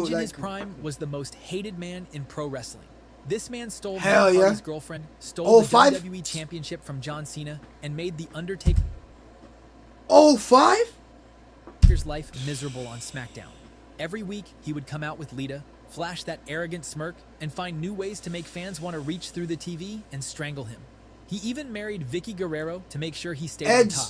Edge in his prime was the most hated man in pro wrestling. This man stole Matt Hardy's girlfriend, stole the WWE Championship from John Cena, and made The Undertaker's life miserable on SmackDown. Every week, he would come out with Lita, flash that arrogant smirk, and find new ways to make fans want to reach through the TV and strangle him. He even married Vicky Guerrero to make sure he stayed on top.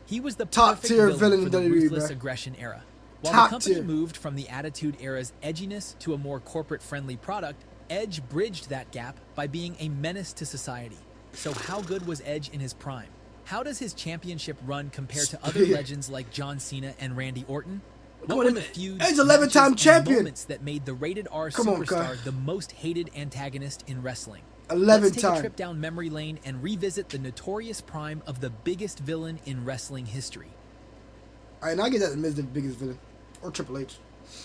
He was the perfect villain for the ruthless aggression era. While the company moved from the Attitude Era's edginess to a more corporate-friendly product, Edge bridged that gap by being a menace to society. So how good was Edge in his prime? How does his championship run compare to other legends like John Cena and Randy Orton? What were the feuds, Edge 11-time champion, moments that made the rated R superstar the most hated antagonist in wrestling? 11 Let's take time. a trip down memory lane and revisit the notorious prime of the biggest villain in wrestling history. All right, now I get that Miz the biggest villain, or Triple H.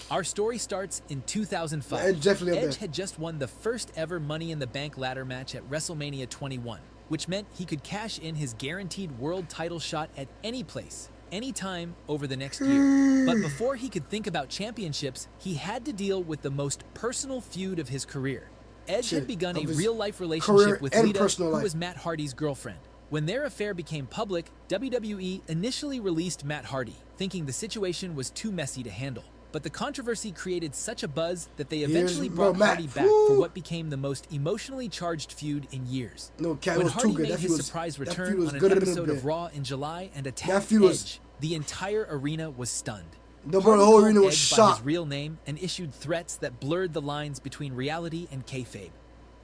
Our story starts in 2005. Edge had just won the first ever Money in the Bank ladder match at WrestleMania 21, which meant he could cash in his guaranteed world title shot at any place, anytime over the next year. But before he could think about championships, he had to deal with the most personal feud of his career. Edge had begun a real-life relationship with Lita, who was Matt Hardy's girlfriend. When their affair became public, WWE initially released Matt Hardy, thinking the situation was too messy to handle. But the controversy created such a buzz that they eventually brought Hardy back for what became the most emotionally charged feud in years. When Hardy made his surprise return on an episode of Raw in July and attacked Edge, the entire arena was stunned. The whole arena was shocked by his real name and issued threats that blurred the lines between reality and kayfabe.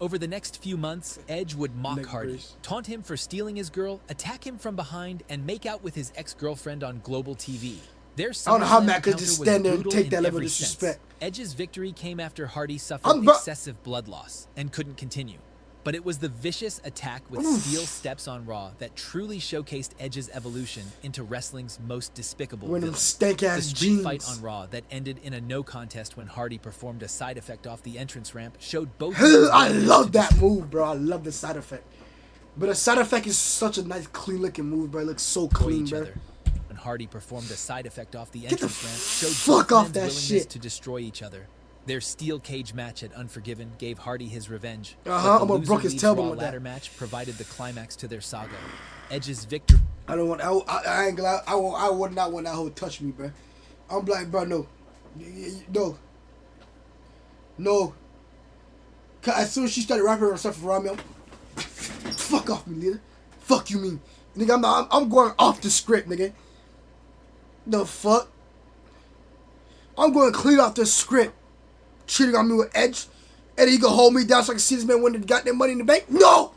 Over the next few months, Edge would mock Hardy, taunt him for stealing his girl, attack him from behind, and make out with his ex-girlfriend on global TV. I don't know how Matt could just stand there and take that level of disrespect. Edge's victory came after Hardy suffered excessive blood loss and couldn't continue. But it was the vicious attack with steel steps on Raw that truly showcased Edge's evolution into wrestling's most despicable villain. The street fight on Raw that ended in a no contest when Hardy performed a side effect off the entrance ramp showed both. I love that move, bro. I love the side effect. But a side effect is such a nice, clean-looking move, bro. It looks so clean, bro. When Hardy performed a side effect off the entrance ramp showed both men's willingness to destroy each other. Their steel cage match at Unforgiven gave Hardy his revenge. I'm gonna broke his tailbone with that. Ladder match provided the climax to their saga. Edge's victory. I don't want. I ain't glad. I would not want that hoe to touch me, bro. I'm like, bro, no, no. As soon as she started wrapping herself around me, fuck off me, Lita. Fuck you mean, nigga? I'm going off the script, nigga. The fuck? I'm going clean off the script. Cheating on me with Edge, and he gonna hold me down so I can see this man win the goddamn Money in the Bank? No!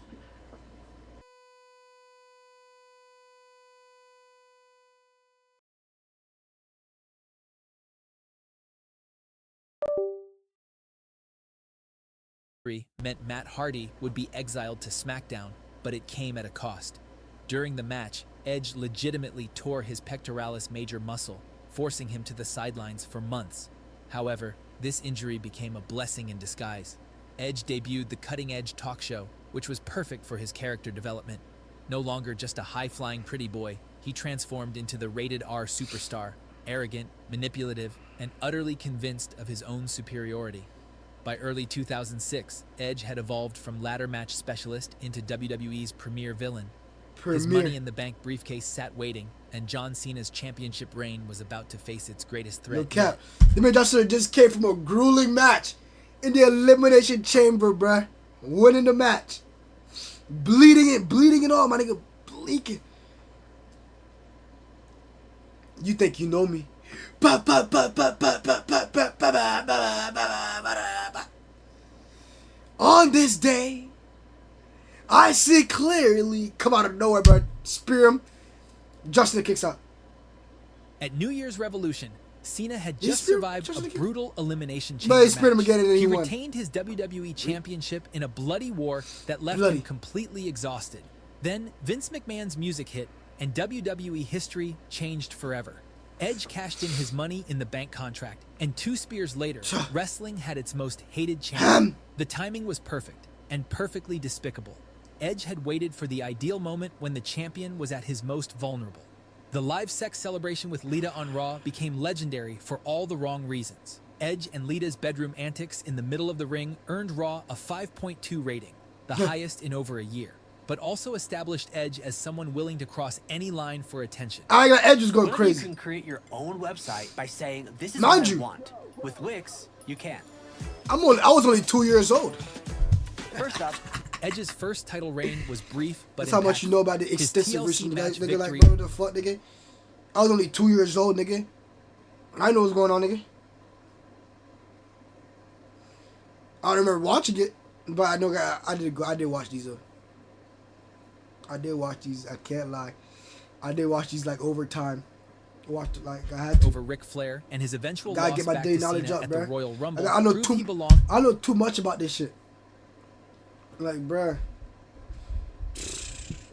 Meant Matt Hardy would be exiled to SmackDown, but it came at a cost. During the match, Edge legitimately tore his pectoralis major muscle, forcing him to the sidelines for months. However, this injury became a blessing in disguise. Edge debuted the Cutting Edge talk show, which was perfect for his character development. No longer just a high-flying pretty boy, he transformed into the rated R superstar, arrogant, manipulative, and utterly convinced of his own superiority. By early 2006, Edge had evolved from ladder match specialist into WWE's premier villain. His Money in the Bank briefcase sat waiting, and John Cena's championship reign was about to face its greatest threat. No cap. The man just came from a grueling match in the Elimination Chamber, bruh. Winning the match. Bleeding and all, my nigga. Bleaking. You think you know me? On this day, I see clearly. Come out of nowhere, bro. Spear him. Justin kicks out. At New Year's Revolution, Cena had just survived a brutal elimination chamber match. He retained his WWE Championship in a bloody war that left him completely exhausted. Then Vince McMahon's music hit, and WWE history changed forever. Edge cashed in his Money in the Bank contract, and 2 spears later, wrestling had its most hated champion. The timing was perfect, and perfectly despicable. Edge had waited for the ideal moment when the champion was at his most vulnerable. The live sex celebration with Lita on Raw became legendary for all the wrong reasons. Edge and Lita's bedroom antics in the middle of the ring earned Raw a 5.2 rating, the highest in over a year, but also established Edge as someone willing to cross any line for attention. I got Edge was going crazy. You can create your own website by saying, this is Mind what you, I want. With Wix, you can. I was only 2 years old. First up, Edge's first title reign was brief, but that's how much you know about the extensive research, nigga. Like, bro, what the fuck, nigga? I was only 2 years old, nigga. I know what's going on, nigga. I don't remember watching it, but I know I did watch these. I did watch these. I can't lie. I did watch these like over time. Watched it like I had to. Over Ric Flair and his eventual loss get my back day to knowledge Cena up, at bro. the Royal Rumble. Like, I know too much about this shit. Like, bruh.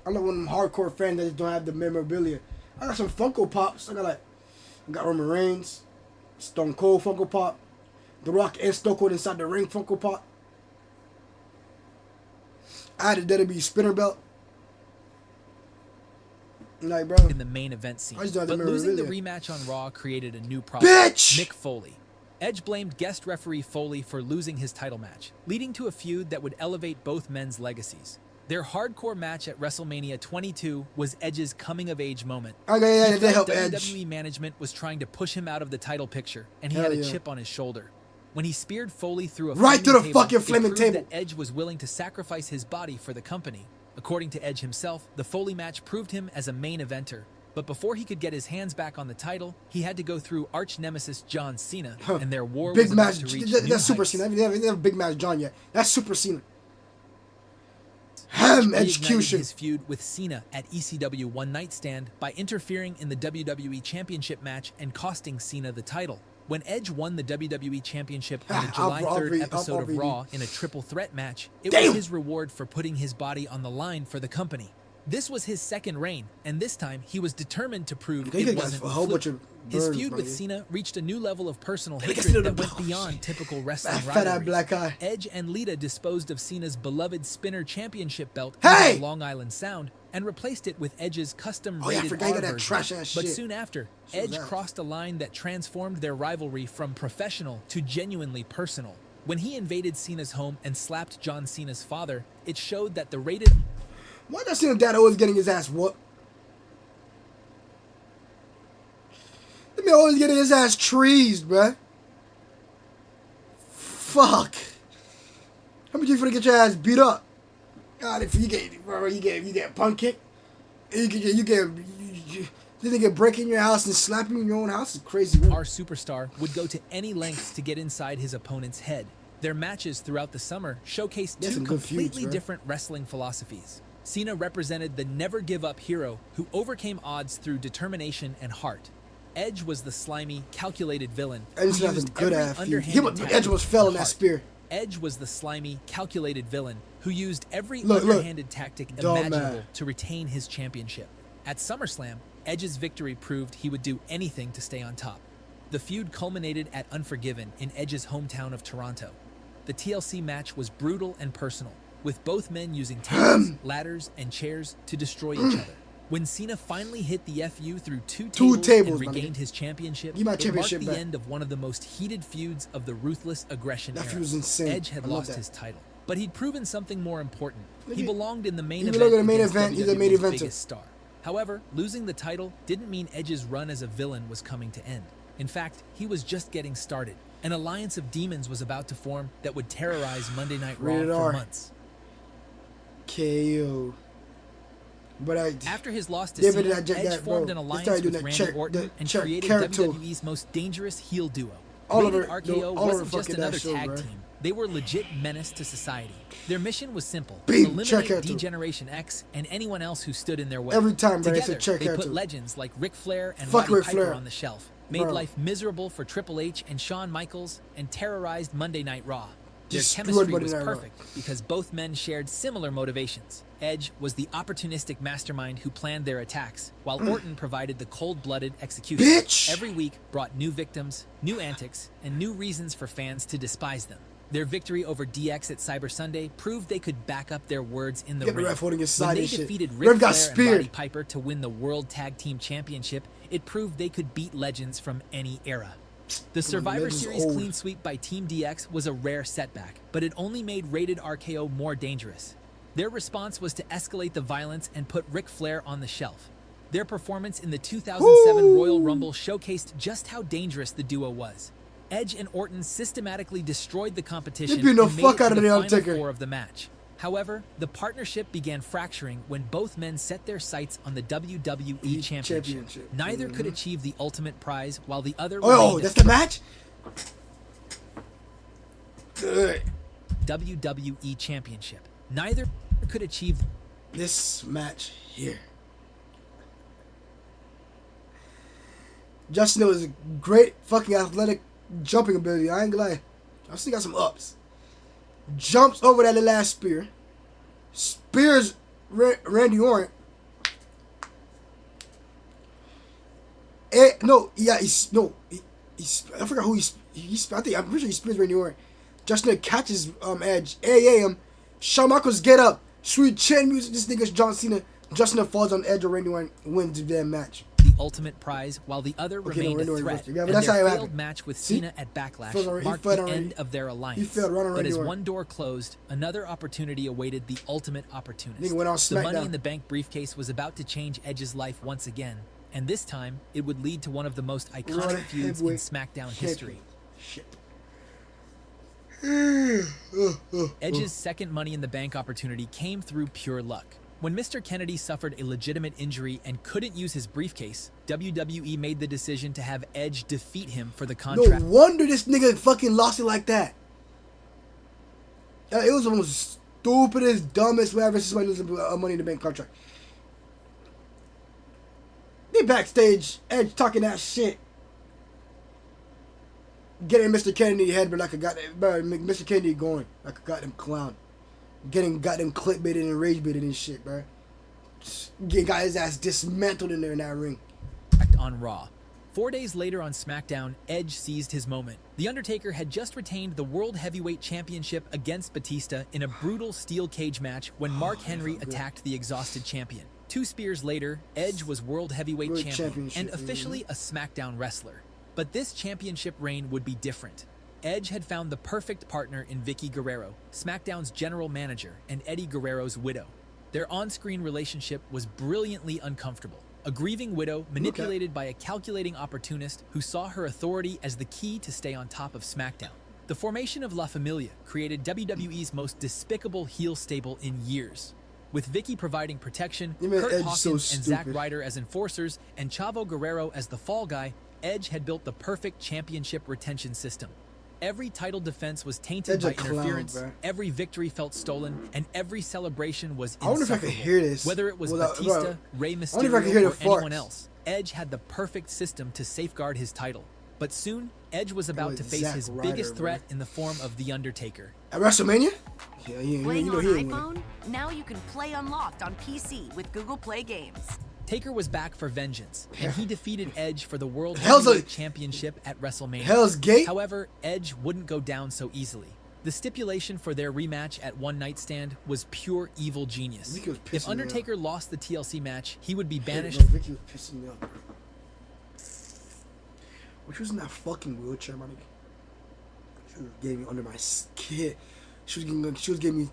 I'm like one of them hardcore fans that just don't have the memorabilia. I got some Funko Pops. I got Roman Reigns, Stone Cold Funko Pop, The Rock and Stone Cold inside the ring Funko Pop. I had a WWE spinner belt. Like, bro. In the main event scene. I just don't have But the losing the memorabilia. rematch on Raw created a new problem. Bitch! Mick Foley. Edge blamed guest referee Foley for losing his title match, leading to a feud that would elevate both men's legacies. Their hardcore match at WrestleMania 22 was Edge's coming-of-age moment. Okay, yeah, He they felt help Edge. WWE management was trying to push him out of the title picture, and he Hell had a yeah. chip on his shoulder. When he speared Foley through a Right flaming through the table, fucking it flaming proved table. that Edge was willing to sacrifice his body for the company. According to Edge himself, the Foley match proved him as a main eventer. But before he could get his hands back on the title, he had to go through arch nemesis John Cena, and their war Big was about match. to reach That's new Super heights. Cena. They haven't have Big Match John yet. That's Super Cena. Edge reignited Execution. his feud with Cena at ECW One Night Stand by interfering in the WWE Championship match and costing Cena the title. When Edge won the WWE Championship on the July 3rd episode of Raw in a triple threat match, it was his reward for putting his body on the line for the company. This was his second reign, and this time he was determined to prove it wasn't a fluke. His feud with Cena reached a new level of personal hatred that went beyond typical wrestling rivalries. Black eye. Edge and Lita disposed of Cena's beloved Spinner Championship belt in Long Island Sound and replaced it with Edge's custom rated R version. But soon after, Edge crossed a line that transformed their rivalry from professional to genuinely personal. When he invaded Cena's home and slapped John Cena's father, it showed that the rated... Why does Cena's dad always getting his ass whooped? That man always getting his ass trees, bruh. Fuck. How much you finna get your ass beat up? God, if you get punk kicked, this nigga break in your house and slap you in your own house is crazy. Our superstar would go to any lengths to get inside his opponent's head. Their matches throughout the summer showcased two completely different wrestling philosophies. Cena represented the never-give-up hero who overcame odds through determination and heart. Edge was the slimy, calculated villain who used every underhanded tactic. Edge was fell in that spear. Edge was the slimy, calculated villain who used every underhanded tactic imaginable to retain his championship. At SummerSlam, Edge's victory proved he would do anything to stay on top. The feud culminated at Unforgiven in Edge's hometown of Toronto. The TLC match was brutal and personal, with both men using tables, ladders, and chairs to destroy each other. When Cena finally hit the FU through two tables and regained his championship, it marked the end of one of the most heated feuds of the Ruthless Aggression era. Edge had lost his title, but he'd proven something more important. He belonged in the main event He's the main eventer. Biggest star. However, losing the title didn't mean Edge's run as a villain was coming to end. In fact, he was just getting started. An alliance of demons was about to form that would terrorize Monday Night Raw for months. KO. But after his loss to Cena, Edge formed an alliance with Randy Orton and created WWE's most dangerous heel duo. Rated RKO wasn't just another tag team. They were legit menace to society. Their mission was simple: eliminate D-Generation X and anyone else who stood in their way. Every time, together, they put legends like Ric Flair and Roddy Piper on the shelf, made life miserable for Triple H and Shawn Michaels, and terrorized Monday Night Raw. Their chemistry was perfect because both men shared similar motivations. Edge was the opportunistic mastermind who planned their attacks, while Orton provided the cold-blooded execution. Every week brought new victims, new antics, and new reasons for fans to despise them. Their victory over DX at Cyber Sunday proved they could back up their words in the ring. When they defeated Ric Flair and Roddy Piper to win the World Tag Team Championship, it proved they could beat legends from any era. The Survivor Series clean sweep by Team DX was a rare setback, but it only made Rated RKO more dangerous. Their response was to escalate the violence and put Ric Flair on the shelf. Their performance in the 2007 Royal Rumble showcased just how dangerous the duo was. Edge and Orton systematically destroyed the competition and made it to the final four of the match. However, the partnership began fracturing when both men set their sights on the WWE Championship. Neither could achieve the ultimate prize, while the other remained that's the match? Good. WWE Championship. Neither could achieve this match here. Justin is a great fucking athletic jumping ability. I ain't gonna lie. Justin got some ups. Jumps over that last spear. Spears Randy Orton. I forgot who I'm pretty sure he spears Randy Orton. Justin catches Edge. Shawn Michaels get up. Sweet chin music. This nigga's John Cena. Justin falls on Edge or Randy Orton wins the damn match. The ultimate prize, while the other remained a threat. Yeah, and their failed match with Cena at Backlash marked the end of their alliance. But as one door closed, another opportunity awaited the ultimate opportunist. The Money in the Bank briefcase was about to change Edge's life once again, and this time it would lead to one of the most iconic feuds in SmackDown history. Edge's second Money in the Bank opportunity came through pure luck. When Mr. Kennedy suffered a legitimate injury and couldn't use his briefcase, WWE made the decision to have Edge defeat him for the contract. No wonder this nigga fucking lost it like that. It was the most stupidest, dumbest way I've ever seen somebody lose a Money in the Bank contract. They backstage, Edge talking that shit. Getting Mr. Kennedy head, but like a goddamn, Mr. Kennedy going like a goddamn clown. Getting goddamn clickbaited and rage baited and shit, bro. Getting got his ass dismantled in there in that ring. On Raw. 4 days later on SmackDown, Edge seized his moment. The Undertaker had just retained the World Heavyweight Championship against Batista in a brutal steel cage match when Mark Henry attacked the exhausted champion. 2 spears later, Edge was World Heavyweight Champion and officially a SmackDown wrestler. But this championship reign would be different. Edge had found the perfect partner in Vickie Guerrero, SmackDown's general manager and Eddie Guerrero's widow. Their on-screen relationship was brilliantly uncomfortable. A grieving widow manipulated by a calculating opportunist who saw her authority as the key to stay on top of SmackDown. The formation of La Familia created WWE's most despicable heel stable in years. With Vickie providing protection, Kurt Hawkins and Zack Ryder as enforcers, and Chavo Guerrero as the fall guy, Edge had built the perfect championship retention system. Every title defense was tainted by interference, every victory felt stolen, and every celebration was insufferable. I wonder if I could hear this. Whether it was Batista, Rey Mysterio, or anyone else, Edge had the perfect system to safeguard his title. But soon, Edge was about to face his biggest threat in the form of The Undertaker. At WrestleMania? Playing on iPhone? Now you can play Unlocked on PC with Google Play Games. Taker was back for vengeance, and he defeated Edge for the World Heavyweight Championship at WrestleMania. Hell's Gate? However, Edge wouldn't go down so easily. The stipulation for their rematch at One Night Stand was pure evil genius. If Undertaker lost the TLC match, he would be banished. Vickie was pissing me off. Which was in that fucking wheelchair, my nigga. She was getting me under my skin. She was getting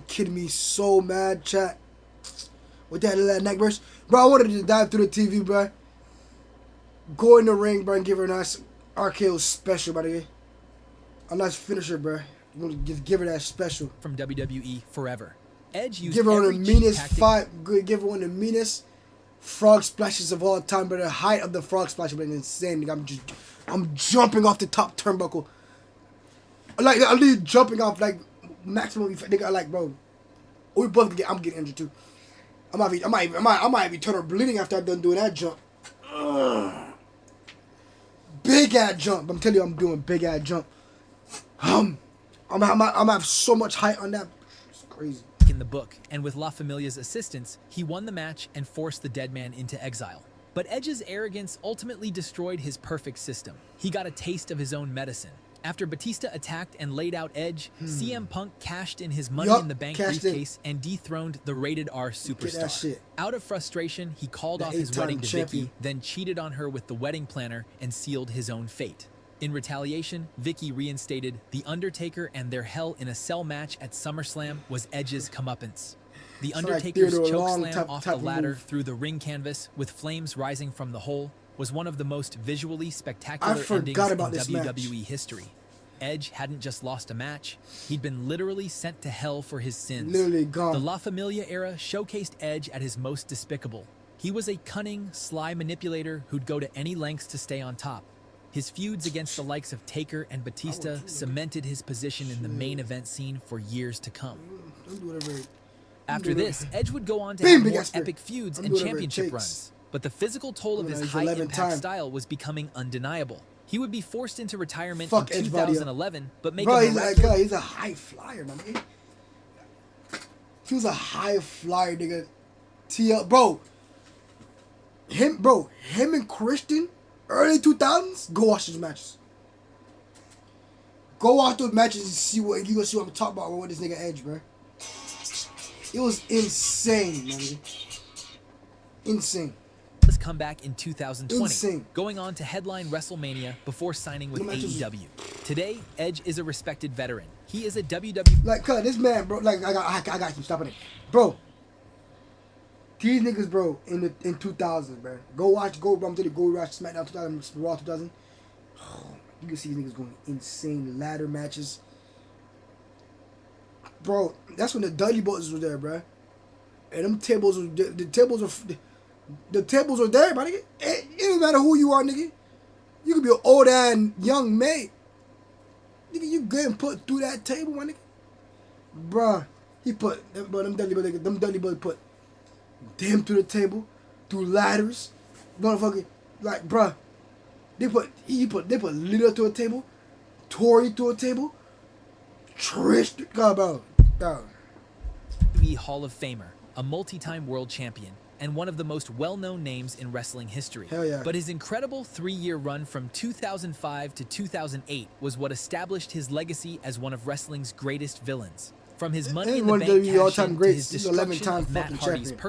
kidding me so mad, chat. With that little neck burst. Bro, I wanted to dive through the TV, bro. Go in the ring, bro, and give her a nice RKO special, buddy. A nice finisher, bro. You want to just give her that special. From WWE forever. Edge used give her one of the meanest give her one of the meanest frog splashes of all time, but the height of the frog splash was insane. Nigga. I'm jumping off the top turnbuckle. Like, I'm literally jumping off, like, maximum effect. Nigga, like, bro. We both I'm getting injured, too. I might be turning bleeding after I'm done doing that jump. Big ass jump. I'm telling you, I'm doing big ass jump. I'm have so much height on that. It's crazy. In the book, and with La Familia's assistance, he won the match and forced the dead man into exile. But Edge's arrogance ultimately destroyed his perfect system. He got a taste of his own medicine. After Batista attacked and laid out Edge, CM Punk cashed in his Money in the Bank briefcase and dethroned the Rated R superstar. Out of frustration, he called off his wedding to Vickie, then cheated on her with the wedding planner and sealed his own fate. In retaliation, Vicky reinstated The Undertaker, and their Hell in a Cell match at SummerSlam was Edge's comeuppance. The Undertaker's chokeslam off the ladder through the ring canvas with flames rising from the hole was one of the most visually spectacular endings in WWE history. Edge hadn't just lost a match, he'd been literally sent to hell for his sins. Literally gone. The La Familia era showcased Edge at his most despicable. He was a cunning, sly manipulator who'd go to any lengths to stay on top. His feuds against the likes of Taker and Batista cemented his position in the main event scene for years to come. After this, Edge would go on to have more epic feuds and championship runs. But the physical toll of his high-impact style was becoming undeniable. He would be forced into retirement in 2011, but make he's a high flyer, man. He was a high flyer, nigga. Bro, him and Christian, early 2000s, go watch his matches. Go watch those matches and see what you gonna see what I'm talking about with this nigga Edge, bro. It was insane, man. Insane. His comeback in 2020, going on to headline WrestleMania before signing with AEW. Today, Edge is a respected veteran. He is a WWE. Like, cuz this man, bro. Like, I got you. Stopping it, bro. These niggas, bro, in 2000s, bro. Go watch SmackDown 2000, Raw 2000. Oh, you can see these niggas going insane ladder matches. Bro, that's when the Dudley Boys was there, bro. And them tables were the tables were there, my nigga. It doesn't matter who you are, nigga. You could be an old and young mate. Nigga, you getting put through that table, my nigga. Bruh, them Dudley Boys put them through the table, through ladders, motherfucker. Like, bruh, they put Lita through a table, Tori through a table, Trish, bro. WWE Hall of Famer, a multi-time world champion, and one of the most well-known names in wrestling history. Hell yeah. But his incredible 3-year run from 2005 to 2008 was what established his legacy as one of wrestling's greatest villains. From his Money in the Bank cash-in to his destruction of Matt Hardy's personal